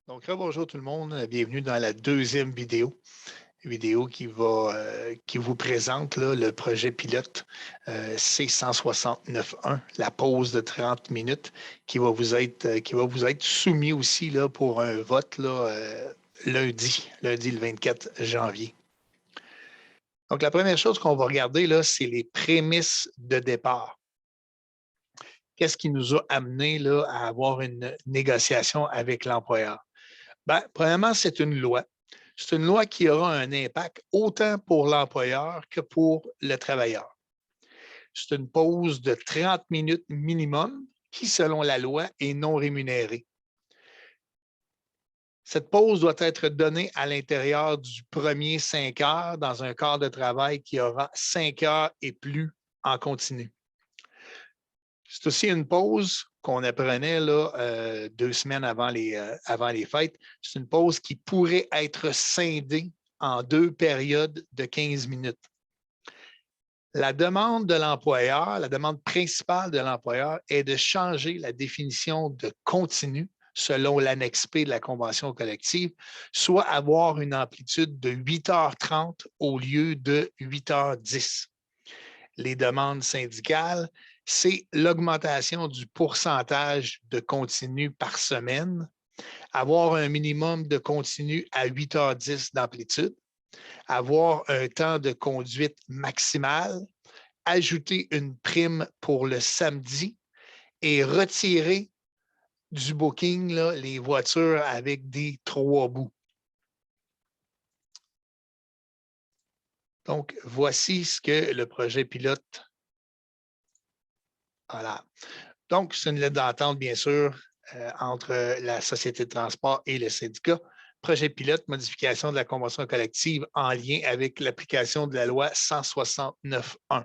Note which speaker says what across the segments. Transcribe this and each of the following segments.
Speaker 1: Donc, bonjour tout le monde, bienvenue dans la deuxième vidéo qui vous présente là, le projet pilote C169.1, la pause de 30 minutes qui va vous être soumis aussi là, pour un vote là, lundi le 24 janvier. Donc, la première chose qu'on va regarder, là, c'est les prémices de départ. Qu'est-ce qui nous a amené là, à avoir une négociation avec l'employeur? Bien, premièrement, c'est une loi. C'est une loi qui aura un impact autant pour l'employeur que pour le travailleur. C'est une pause de 30 minutes minimum qui, selon la loi, est non rémunérée. Cette pause doit être donnée à l'intérieur du premier 5 heures dans un quart de travail qui aura 5 heures et plus en continu. C'est aussi une pause qu'on apprenait là, 2 semaines avant les fêtes. C'est une pause qui pourrait être scindée en 2 périodes de 15 minutes. La demande de l'employeur, la demande principale de l'employeur est de changer la définition de continu selon l'annexe P de la convention collective, soit avoir une amplitude de 8h30 au lieu de 8h10. Les demandes syndicales, c'est l'augmentation du pourcentage de continu par semaine, avoir un minimum de continu à 8h10 d'amplitude, avoir un temps de conduite maximal, ajouter une prime pour le samedi et retirer du booking là, les voitures avec des 3 bouts. Donc, voici ce que le projet pilote. Voilà. Donc, c'est une lettre d'entente, bien sûr, entre la Société de transport et le syndicat. Projet pilote, modification de la convention collective en lien avec l'application de la loi 169.1.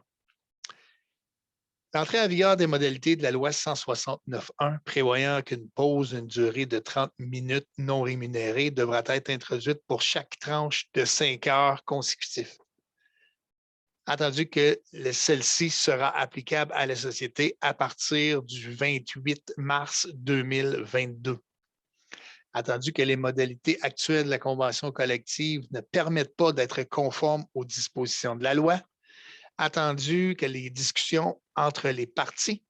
Speaker 1: L'entrée en vigueur des modalités de la loi 169.1 prévoyant qu'une pause d'une durée de 30 minutes non rémunérée devra être introduite pour chaque tranche de 5 heures consécutives. Attendu que celle-ci sera applicable à la société à partir du 28 mars 2022. Attendu que les modalités actuelles de la convention collective ne permettent pas d'être conformes aux dispositions de la loi, attendu que les discussions entre les parties,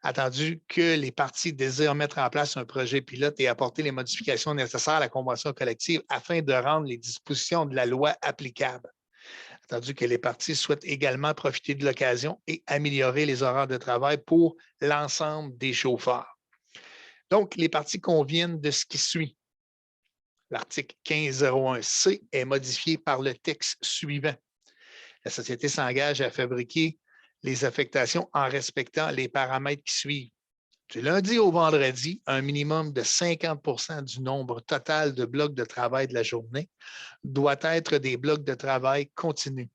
Speaker 1: attendu que les parties désirent mettre en place un projet pilote et apporter les modifications nécessaires à la convention collective afin de rendre les dispositions de la loi applicables, attendu que les parties souhaitent également profiter de l'occasion et améliorer les horaires de travail pour l'ensemble des chauffeurs. Donc, les parties conviennent de ce qui suit. L'article 1501C est modifié par le texte suivant. La société s'engage à fabriquer les affectations en respectant les paramètres qui suivent. Du lundi au vendredi, un minimum de 50% du nombre total de blocs de travail de la journée doit être des blocs de travail continus,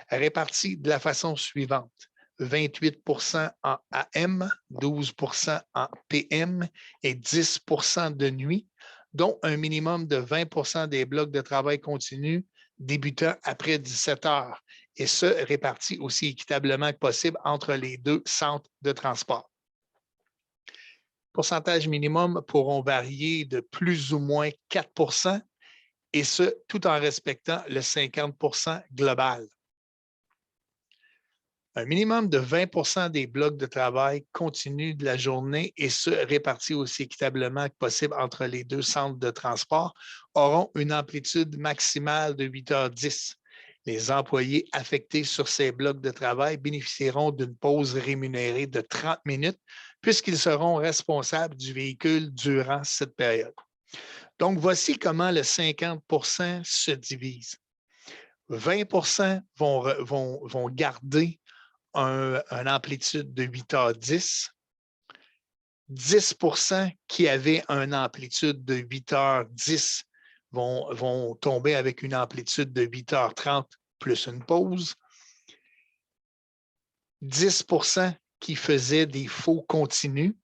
Speaker 1: répartis de la façon suivante. 28% en AM, 12% en PM et 10% de nuit, dont un minimum de 20% des blocs de travail continus débutant après 17 heures, et ce, répartis aussi équitablement que possible entre les 2 centres de transport. Pourcentages minimums pourront varier de plus ou moins 4 et ce, tout en respectant le 50 global. Un minimum de 20 des blocs de travail continus de la journée et ce, répartis aussi équitablement que possible entre les 2 centres de transport, auront une amplitude maximale de 8h10. Les employés affectés sur ces blocs de travail bénéficieront d'une pause rémunérée de 30 minutes puisqu'ils seront responsables du véhicule durant cette période. Donc, voici comment le 50 se divise. 20 vont garder une amplitude de 8h10, 10 qui avaient une amplitude de 8h10 vont tomber avec une amplitude de 8h30 plus une pause. 10 qui faisaient des faux continus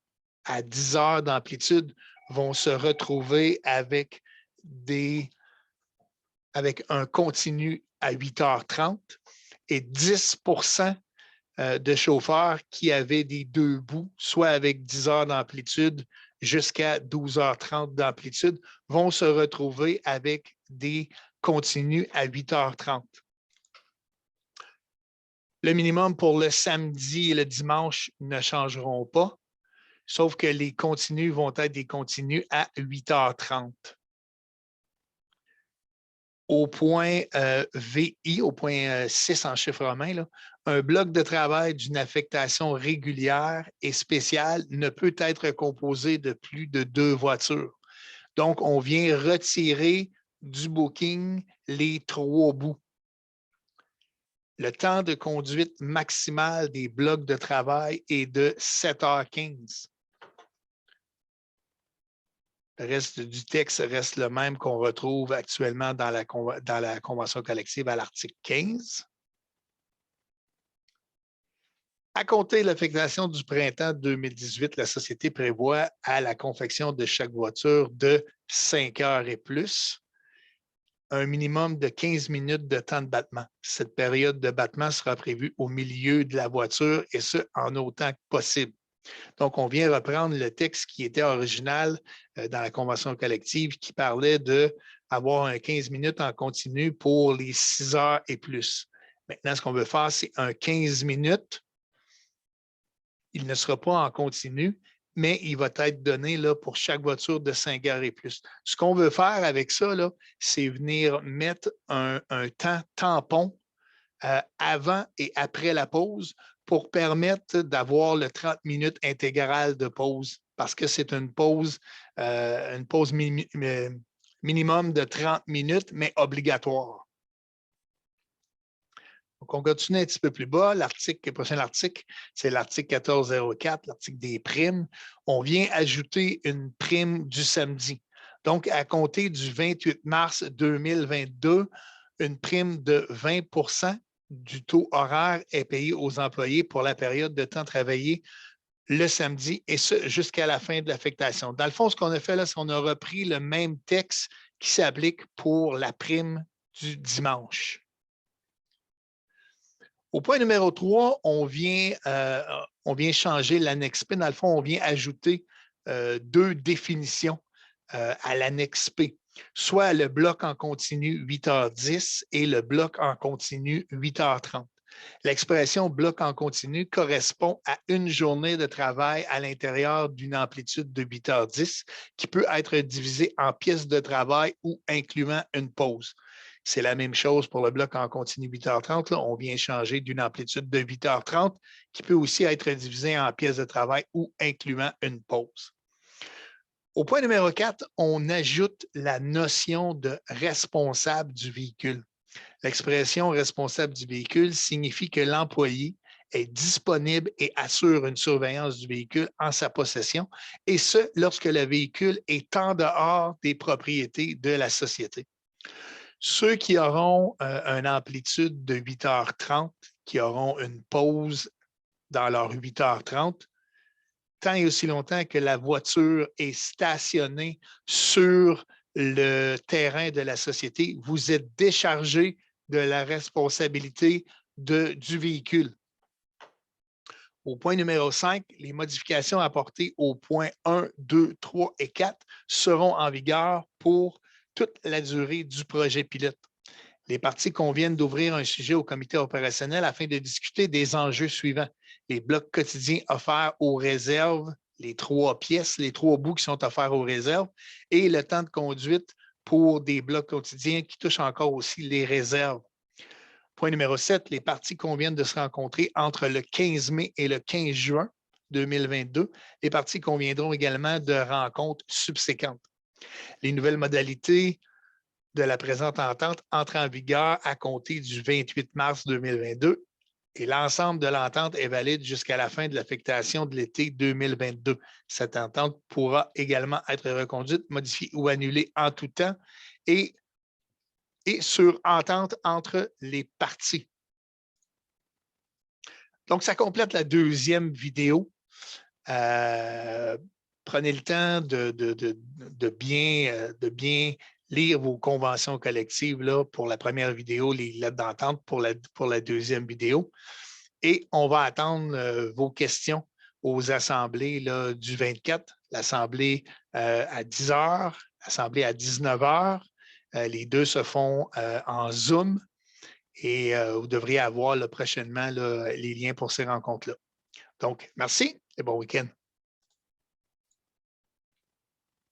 Speaker 1: à 10 heures d'amplitude vont se retrouver avec un continu à 8h30 et 10 de chauffeurs qui avaient des 2 bouts, soit avec 10 heures d'amplitude jusqu'à 12h30 d'amplitude vont se retrouver avec des continus à 8h30. Le minimum pour le samedi et le dimanche ne changeront pas, sauf que les continus vont être des continus à 8h30. Au point VI, au point 6 en chiffre romain, là, un bloc de travail d'une affectation régulière et spéciale ne peut être composé de plus de 2 voitures. Donc, on vient retirer du booking les 3 bouts. Le temps de conduite maximal des blocs de travail est de 7h15. Le reste du texte reste le même qu'on retrouve actuellement dans la convention collective à l'article 15. À compter de l'affectation du printemps 2018, la Société prévoit à la confection de chaque voiture de 5 heures et plus, un minimum de 15 minutes de temps de battement. Cette période de battement sera prévue au milieu de la voiture et ce, en autant que possible. Donc, on vient reprendre le texte qui était original dans la convention collective qui parlait d'avoir un 15 minutes en continu pour les 6 heures et plus. Maintenant, ce qu'on veut faire, c'est un 15 minutes. Il ne sera pas en continu, mais il va être donné là, pour chaque voiture de 5 heures et plus. Ce qu'on veut faire avec ça, c'est venir mettre un temps tampon avant et après la pause pour permettre d'avoir le 30 minutes intégrale de pause parce que c'est une pause minimum de 30 minutes, mais obligatoire. Donc, on continue un petit peu plus bas. Le prochain article, c'est l'article 1404, l'article des primes. On vient ajouter une prime du samedi. Donc, à compter du 28 mars 2022, une prime de 20 du taux horaire est payé aux employés pour la période de temps travaillé le samedi et ce jusqu'à la fin de l'affectation. Dans le fond, ce qu'on a fait là, c'est qu'on a repris le même texte qui s'applique pour la prime du dimanche. Au point numéro 3, on vient changer l'annexe P. Dans le fond, on vient ajouter 2 définitions à l'annexe P, soit le bloc en continu 8h10 et le bloc en continu 8h30. L'expression bloc en continu correspond à une journée de travail à l'intérieur d'une amplitude de 8h10 qui peut être divisée en pièces de travail ou incluant une pause. C'est la même chose pour le bloc en continu 8h30. Là, on vient changer d'une amplitude de 8h30 qui peut aussi être divisée en pièces de travail ou incluant une pause. Au point numéro 4, on ajoute la notion de responsable du véhicule. L'expression responsable du véhicule signifie que l'employé est disponible et assure une surveillance du véhicule en sa possession, et ce, lorsque le véhicule est en dehors des propriétés de la société. Ceux qui auront une amplitude de 8h30, qui auront une pause dans leur 8h30, tant et aussi longtemps que la voiture est stationnée sur le terrain de la société, vous êtes déchargé de la responsabilité du véhicule. Au point numéro 5, les modifications apportées aux points 1, 2, 3 et 4 seront en vigueur pour toute la durée du projet pilote. Les parties conviennent d'ouvrir un sujet au comité opérationnel afin de discuter des enjeux suivants. Les blocs quotidiens offerts aux réserves, les 3 pièces, les 3 bouts qui sont offerts aux réserves et le temps de conduite pour des blocs quotidiens qui touchent encore aussi les réserves. Point numéro 7, les parties conviennent de se rencontrer entre le 15 mai et le 15 juin 2022. Les parties conviendront également de rencontres subséquentes. Les nouvelles modalités de la présente entente entrent en vigueur à compter du 28 mars 2022 et l'ensemble de l'entente est valide jusqu'à la fin de l'affectation de l'été 2022. Cette entente pourra également être reconduite, modifiée ou annulée en tout temps et sur entente entre les parties. Donc, ça complète la deuxième vidéo. Prenez le temps de bien lire vos conventions collectives là, pour la première vidéo, les lettres d'entente pour la deuxième vidéo. Et on va attendre vos questions aux assemblées là, du 24, l'assemblée à 10 heures, l'assemblée à 19 heures. Les deux se font en Zoom et vous devriez avoir là, prochainement là, les liens pour ces rencontres-là. Donc, merci et bon week-end.